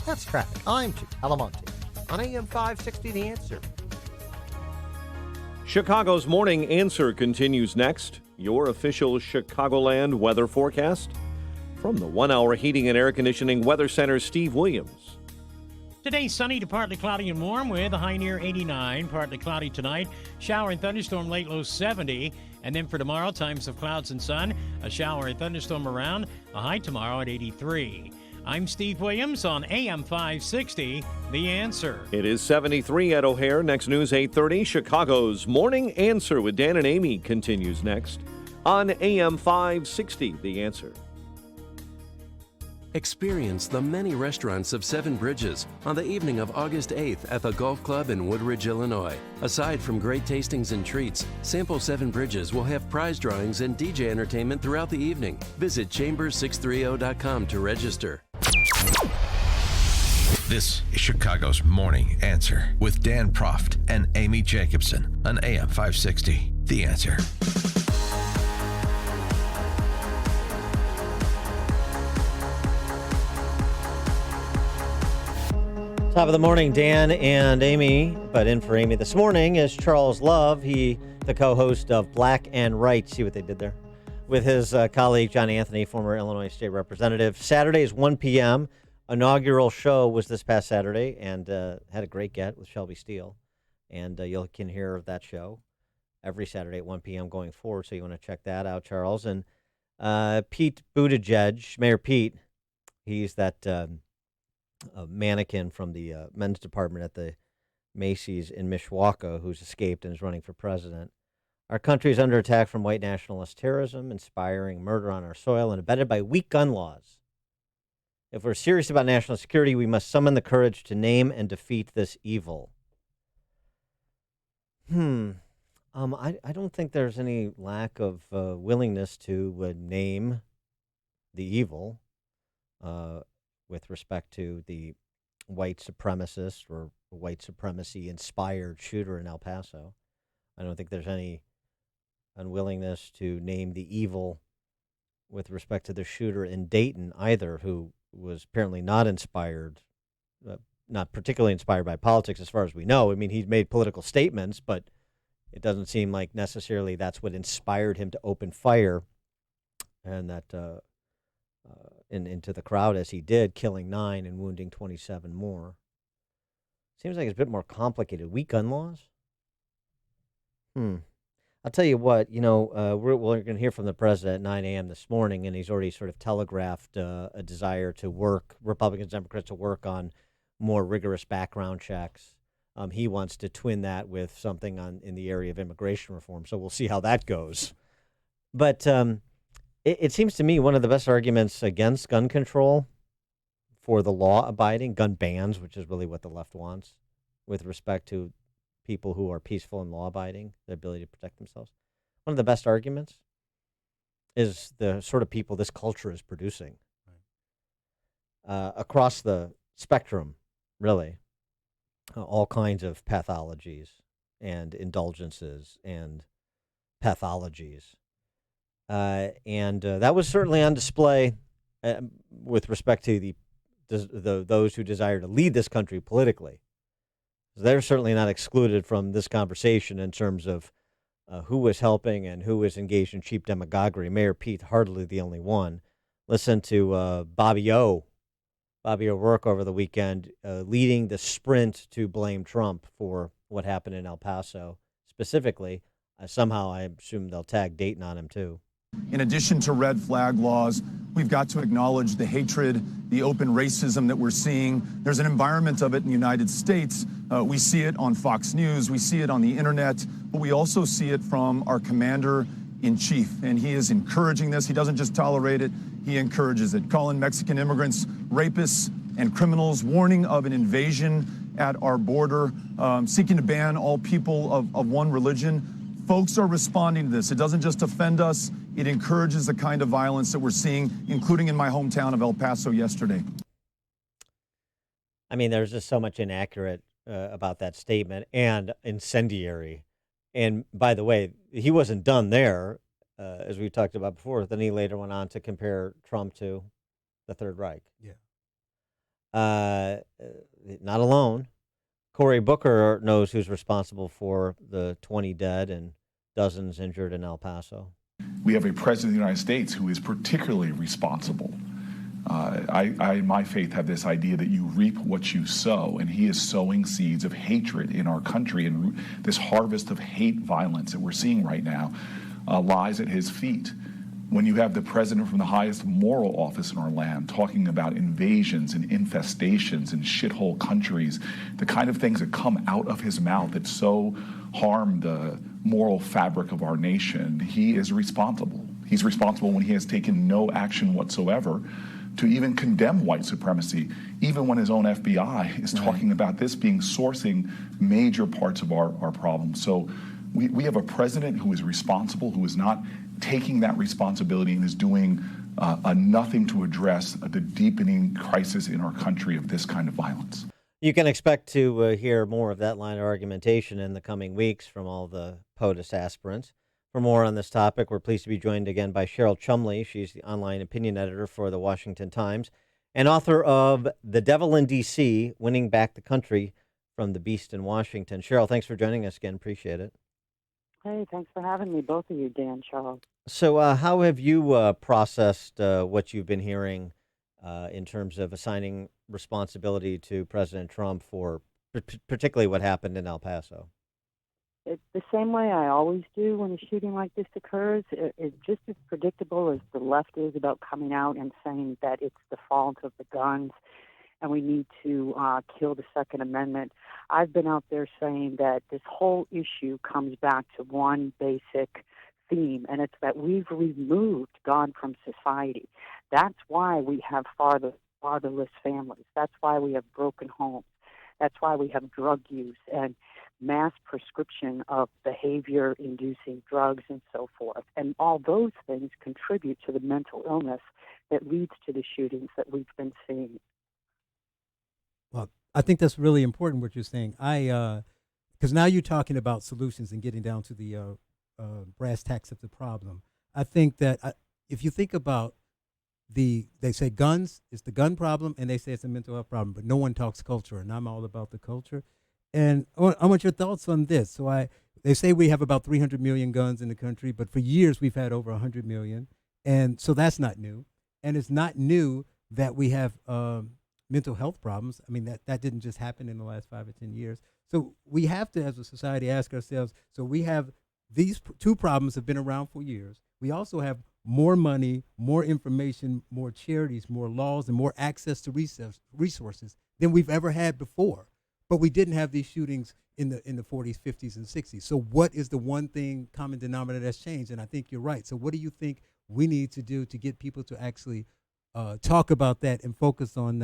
That's traffic. I'm Chief Alamonte on AM 560, The Answer. Chicago's Morning Answer continues next. Your official Chicagoland weather forecast from the 1 Hour Heating and Air Conditioning Weather Center, Steve Williams. Today, sunny to partly cloudy and warm with a high near 89. Partly cloudy tonight. Shower and thunderstorm late low 70. And then for tomorrow, times of clouds and sun. A shower and thunderstorm around. A high tomorrow at 83. I'm Steve Williams on AM 560, The Answer. It is 73 at O'Hare. Next news 8:30. Chicago's Morning Answer with Dan and Amy continues next on AM 560, The Answer. Experience the many restaurants of Seven Bridges on the evening of August 8th at the Golf Club in Woodridge, Illinois. Aside from great tastings and treats, Sample Seven Bridges will have prize drawings and DJ entertainment throughout the evening. Visit chambers630.com to register. This is Chicago's Morning Answer with Dan Proft and Amy Jacobson on AM 560, The Answer. Top of the morning, Dan and Amy. But in for Amy this morning is Charles Love. He, the co-host of Black and Right. See what they did there? With his colleague, John Anthony, former Illinois State Representative. Saturday is 1 p.m. Inaugural show was this past Saturday and had a great get with Shelby Steele. And you can hear that show every Saturday at 1 p.m. going forward. So you want to check that out, Charles. And Pete Buttigieg, Mayor Pete, he's that... a mannequin from the men's department at the Macy's in Mishawaka who's escaped and is running for president. Our country is under attack from white nationalist terrorism, inspiring murder on our soil, and abetted by weak gun laws. If we're serious about national security, we must summon the courage to name and defeat this evil. I don't think there's any lack of willingness to name the evil. With respect to the white supremacist or white supremacy-inspired shooter in El Paso. I don't think there's any unwillingness to name the evil with respect to the shooter in Dayton either, who was apparently not inspired, not particularly inspired by politics as far as we know. I mean, he's made political statements, but it doesn't seem like necessarily that's what inspired him to open fire and that... into the crowd as he did, killing 9 and wounding 27 more. Seems like it's a bit more complicated. Weak gun laws? I'll tell you what, we're going to hear from the president at 9 a.m. this morning, and he's already sort of telegraphed a desire to work, Republicans, Democrats, to work on more rigorous background checks. He wants to twin that with something in the area of immigration reform, so we'll see how that goes. But... It seems to me one of the best arguments against gun control for the law-abiding, gun bans, which is really what the left wants, with respect to people who are peaceful and law-abiding, the ability to protect themselves. One of the best arguments is the sort of people this culture is producing across the spectrum, really. All kinds of pathologies and indulgences and pathologies. And that was certainly on display with respect to those who desire to lead this country politically. They're certainly not excluded from this conversation in terms of who was helping and who was engaged in cheap demagoguery. Mayor Pete hardly the only one. Listen to Bobby O'Rourke over the weekend leading the sprint to blame Trump for what happened in El Paso specifically. Somehow I assume they'll tag Dayton on him too. In addition to red flag laws, we've got to acknowledge the hatred, the open racism that we're seeing. There's an environment of it in the United States. We see it on Fox News, we see it on the internet, but we also see it from our commander-in-chief. And he is encouraging this. He doesn't just tolerate it, he encourages it. Calling Mexican immigrants rapists and criminals, warning of an invasion at our border, seeking to ban all people of one religion. Folks are responding to this. It doesn't just offend us, it encourages the kind of violence that we're seeing, including in my hometown of El Paso yesterday. I mean, there's just so much inaccurate about that statement and incendiary. And by the way, he wasn't done there, as we talked about before. Then he later went on to compare Trump to the Third Reich. Yeah. uh, not alone. Cory Booker knows who's responsible for the 20 dead and dozens injured in El Paso. We have a president of the United States who is particularly responsible. I, in my faith, have this idea that you reap what you sow, and he is sowing seeds of hatred in our country, and this harvest of hate violence that we're seeing right now lies at his feet. When you have the president from the highest moral office in our land talking about invasions and infestations and shithole countries, the kind of things that come out of his mouth that so harm the moral fabric of our nation, he is responsible. He's responsible when he has taken no action whatsoever to even condemn white supremacy, even when his own FBI is talking about this being sourcing major parts of our problem. So we have a president who is responsible, who is not taking that responsibility and is doing nothing to address the deepening crisis in our country of this kind of violence. You can expect to hear more of that line of argumentation in the coming weeks from all the POTUS aspirants. For more on this topic, we're pleased to be joined again by Cheryl Chumley. She's the online opinion editor for the Washington Times and author of The Devil in D.C., Winning Back the Country from the Beast in Washington. Cheryl, thanks for joining us again. Appreciate it. Hey, thanks for having me, both of you, Dan, Charles. So how have you processed what you've been hearing in terms of assigning responsibility to President Trump for particularly what happened in El Paso? It's the same way I always do when a shooting like this occurs. It's just as predictable as the left is about coming out and saying that it's the fault of the guns and we need to kill the Second Amendment. I've been out there saying that this whole issue comes back to one basic theme, and it's that we've removed God from society. That's why we have fatherless families. That's why we have broken homes. That's why we have drug use and mass prescription of behavior-inducing drugs and so forth. And all those things contribute to the mental illness that leads to the shootings that we've been seeing. Well, I think that's really important what you're saying. Because now you're talking about solutions and getting down to the brass tacks of the problem. I think that if you think about they say guns is the gun problem, and they say it's a mental health problem, but no one talks culture, and I'm all about the culture. And I want your thoughts on this. So they say we have about 300 million guns in the country, but for years we've had over 100 million, and so that's not new. And it's not new that we have mental health problems. I mean, that didn't just happen in the last 5 or 10 years. So we have to, as a society, ask ourselves, so we have these two problems have been around for years. We also have more money, more information, more charities, more laws, and more access to resources than we've ever had before. But we didn't have these shootings in the 40s, 50s, and 60s. So what is the one thing common denominator that's changed? And I think you're right. So what do you think we need to do to get people to actually talk about that and focus on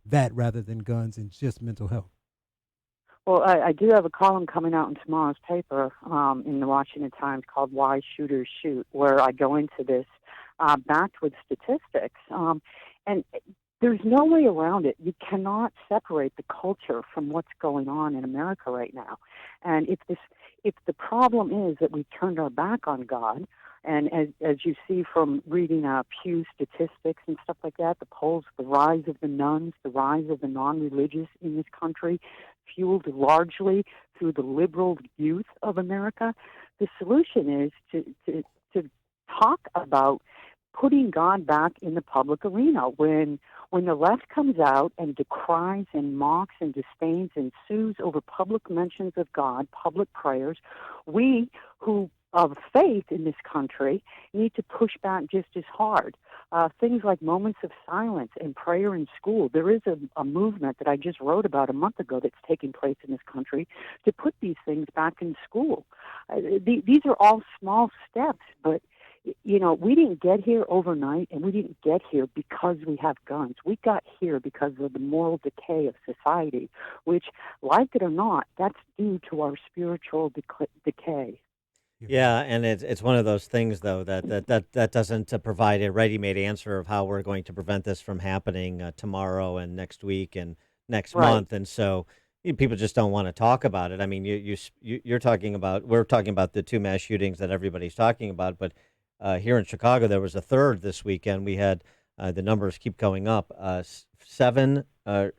that rather than guns and just mental health? Well, I do have a column coming out in tomorrow's paper in the Washington Times called Why Shooters Shoot, where I go into this backed with statistics. And there's no way around it. You cannot separate the culture from what's going on in America right now. And if the problem is that we've turned our back on God, and as you see from reading Pew statistics and stuff like that, the polls, the rise of the nuns, the rise of the non-religious in this country, fueled largely through the liberal youth of America, the solution is to talk about putting God back in the public arena. When the left comes out and decries and mocks and disdains and sues over public mentions of God, public prayers, we who of faith in this country need to push back just as hard. Things like moments of silence and prayer in school. There is a movement that I just wrote about a month ago that's taking place in this country to put these things back in school. These are all small steps, but we didn't get here overnight, and we didn't get here because we have guns. We got here because of the moral decay of society, which, like it or not, that's due to our spiritual decay. Yeah, and it's one of those things, though, that doesn't provide a ready-made answer of how we're going to prevent this from happening tomorrow and next week and next month, and so people just don't want to talk about it. I mean, we're talking about the two mass shootings that everybody's talking about, but here in Chicago, there was a third this weekend. We had The numbers keep going up. 7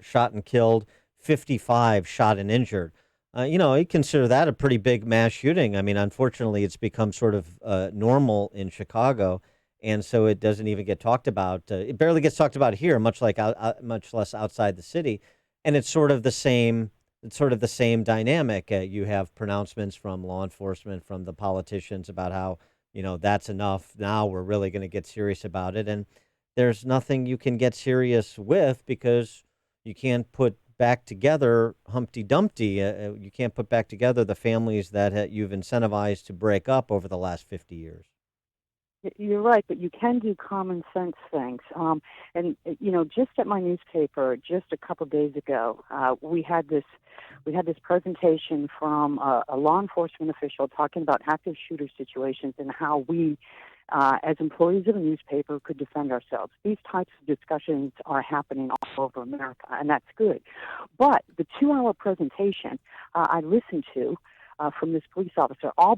shot and killed, 55 shot and injured. You consider that a pretty big mass shooting. I mean, unfortunately, it's become sort of normal in Chicago, and so it doesn't even get talked about. It barely gets talked about here, much much less outside the city. And it's sort of the same. It's sort of the same dynamic. You have pronouncements from law enforcement, from the politicians about how that's enough. Now we're really going to get serious about it, and there's nothing you can get serious with because you can't put back together Humpty Dumpty. You can't put back together the families that you've incentivized to break up over the last 50 years. You're right, but you can do common sense things. Just at my newspaper, just a couple days ago, we had this presentation from a law enforcement official talking about active shooter situations and how we, as employees of a newspaper, could defend ourselves. These types of discussions are happening all over America, and that's good. But the 2-hour presentation I listened to from this police officer all